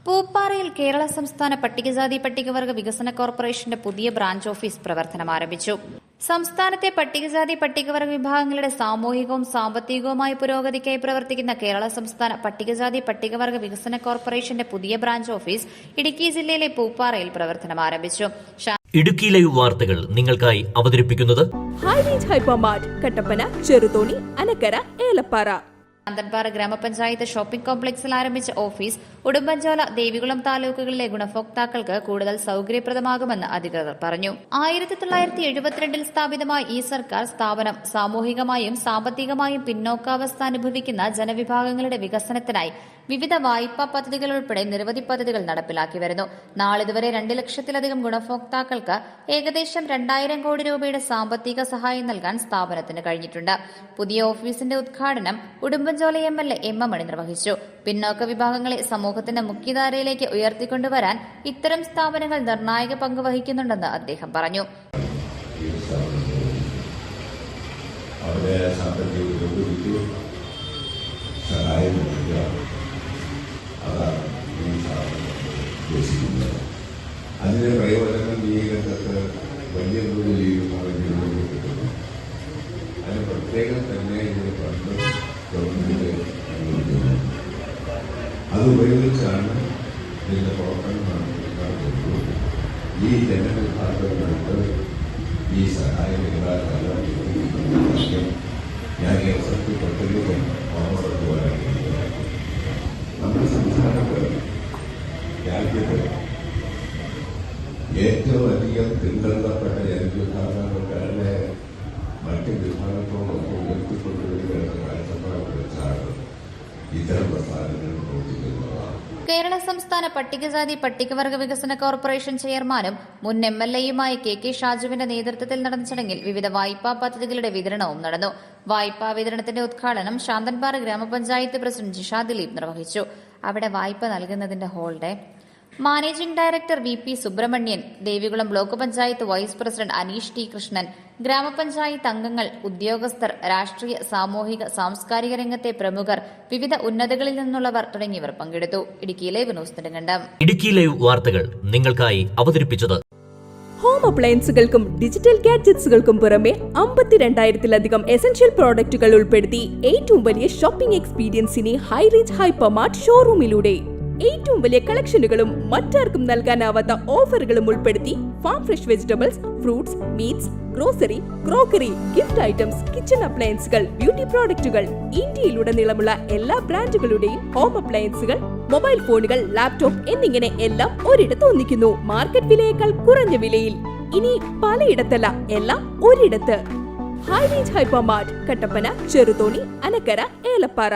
പൂപ്പാറയിൽ കേരള സംസ്ഥാന പട്ടികജാതി പട്ടികവർഗ വികസന കോർപ്പറേഷന്റെ പുതിയ ബ്രാഞ്ച് ഓഫീസ് പ്രവർത്തനം ആരംഭിച്ചു. സംസ്ഥാനത്തെ പട്ടികജാതി പട്ടികവർഗ വിഭാഗങ്ങളുടെ സാമൂഹികവും സാമ്പത്തികവുമായ പുരോഗതിക്കായി പ്രവർത്തിക്കുന്ന കേരള സംസ്ഥാന പട്ടികജാതി പട്ടികവർഗ വികസന കോർപ്പറേഷന്റെ പുതിയ ബ്രാഞ്ച് ഓഫീസ് ഇടുക്കി ജില്ലയിലെ പൂപ്പാറയിൽ പ്രവർത്തനം ആരംഭിച്ചു. ഇടുക്കി ലൈവ് വാർത്തകൾ നിങ്ങൾക്കായി അവതരിപ്പിക്കുന്നത് ഹൈറേഞ്ച് ഹൈപ്പർമാർട്ട് കട്ടപ്പന, ചെറുതോണി, അനക്കര, ഏലപ്പാറ. ശാന്തൻപാറ ഗ്രാമപഞ്ചായത്ത് ഷോപ്പിംഗ് കോംപ്ലക്സിൽ ആരംഭിച്ച ഓഫീസ് ഉടുമ്പൻചോല, ദേവികുളം താലൂക്കുകളിലെ ഗുണഭോക്താക്കൾക്ക് കൂടുതൽ സൌകര്യപ്രദമാകുമെന്ന് അധികൃതർ പറഞ്ഞു. 1972 സ്ഥാപിതമായ ഈ സർക്കാർ സ്ഥാപനം സാമൂഹികമായും സാമ്പത്തികമായും പിന്നോക്കാവസ്ഥ അനുഭവിക്കുന്ന ജനവിഭാഗങ്ങളുടെ വികസനത്തിനായി വിവിധ വായ്പാ പദ്ധതികൾ ഉൾപ്പെടെ നിരവധി പദ്ധതികൾ നടപ്പിലാക്കി വരുന്നു. നാളിതുവരെ 2 ലക്ഷത്തിലധികം ഗുണഭോക്താക്കൾക്ക് ഏകദേശം 2000 കോടി രൂപയുടെ സാമ്പത്തിക സഹായം നൽകാൻ സ്ഥാപനത്തിന് കഴിഞ്ഞിട്ടുണ്ട്. പുതിയ ഓഫീസിന്റെ ഉദ്ഘാടനം ഉടുമ്പൻചോല MLA എം മണി നിർവഹിച്ചു. പിന്നോക്ക വിഭാഗങ്ങളെ സമൂഹത്തിന്റെ മുഖ്യധാരയിലേക്ക് ഉയർത്തിക്കൊണ്ടുവരാൻ ഇത്തരം സ്ഥാപനങ്ങൾ നിർണായക പങ്ക് വഹിക്കുന്നുണ്ടെന്ന് അദ്ദേഹം പറഞ്ഞു. അതിന്റെ പ്രയോജനം ഈ രംഗത്ത് വലിയ തോതിൽ കിട്ടുന്നു. അതിന് പ്രത്യേകം തന്നെ ഇതിന് ഫണ്ട് ഗവൺമെന്റ് അനുവദിക്കുന്നു. അത് ഉപയോഗിച്ചാണ് ഇതിന്റെ പ്രവർത്തനം നടത്തുന്നത്. ഈ ജനവിഭാഗങ്ങൾക്ക് ഈ സഹായം ഞാൻ ഈ അവസരത്തിൽ പ്രത്യേകം ഓർമ്മപ്പെടുത്തുവാനാണ്. നമ്മുടെ സംസ്ഥാനത്ത് രാജ്യത്ത് ഏറ്റവും അധികം പിന്തള്ളപ്പെട്ട ജനവിഭാഗങ്ങളുടെ മറ്റ് വിഭാഗത്തോടൊപ്പം ഉയർത്തിക്കൊണ്ടുവരികയെന്ന കാഴ്ചപ്പാട് വെച്ചാണ് ഇത്തരം പ്രസ്ഥാനങ്ങൾ പ്രവർത്തിക്കുന്നതാണ്. കേരള സംസ്ഥാന പട്ടികജാതി പട്ടികവർഗ വികസന കോർപ്പറേഷൻ ചെയർമാനും മുൻ MLAയുമായ KK ഷാജുവിന്റെ നേതൃത്വത്തിൽ നടന്ന ചടങ്ങിൽ വിവിധ വായ്പാ പദ്ധതികളുടെ വിതരണവും നടന്നു. വായ്പാ വിതരണത്തിന്റെ ഉദ്ഘാടനം ശാന്തൻപാറ ഗ്രാമപഞ്ചായത്ത് പ്രസിഡന്റ് ജിഷ ദിലീപ് നിർവഹിച്ചു. അവിടെ വായ്പ നൽകുന്നതിന്റെ ഹോൾഡേ managing director VP Subramanian, Devikulam block panchayat vice president Aneesh T Krishnan, ഗ്രാമപഞ്ചായത്ത് അംഗങ്ങൾ, ഉദ്യോഗസ്ഥർ, രാഷ്ട്രീയ, സാമൂഹിക, സാംസ്കാരിക രംഗത്തെ പ്രമുഖർ, വിവിധ ഉന്നതകളിൽ നിന്നുള്ളവർ തുടങ്ങിയവർ പങ്കെടുത്തു. Idukki live news Nedumkandam. Idukki live വാർത്തകൾ നിങ്ങൾക്കായി അവതരിപ്പിച്ചത് ഹോം അപ്ലയൻസുകൾക്കും ഡിജിറ്റൽ ഗാഡ്ജറ്റ്സുകൾക്കും പുറമെ 52,000-ലധികം എസൻഷ്യൽ പ്രോഡക്റ്റുകൾ ഉൾപ്പെടുത്തി ഏറ്റവും വലിയ ഷോപ്പിംഗ് എക്സ്പീരിയൻസിനെ ഹൈറേഞ്ച് ഹൈപ്പർമാർട്ട് ഷോറൂമിലൂടെ ഏറ്റവും വലിയ കളക്ഷനുകളും മറ്റാർക്കും നൽകാനാവാത്ത ഓഫറുകളും ഉൾപ്പെടുത്തി farm fresh vegetables, fruits, meats, grocery, crockery, gift items, kitchen അപ്ലയൻസുകൾ, ബ്യൂട്ടി പ്രോഡക്റ്റുകൾ, ഇന്ത്യയിലുടനീളമുള്ള എല്ലാ ബ്രാൻഡുകളുടെയും ഹോം അപ്ലയൻസുകൾ, മൊബൈൽ ഫോണുകൾ, ലാപ്ടോപ്പ് എന്നിങ്ങനെ എല്ലാം ഒരിടത്ത് ഒന്നിക്കുന്നു. മാർക്കറ്റ് വിലയേക്കാൾ കുറഞ്ഞ വിലയിൽ. ഇനി പലയിടത്തല്ല, എല്ലാം ഒരിടത്ത്. High range hypermart Kattappana, Cheruthoni, Anakkara, Elappara.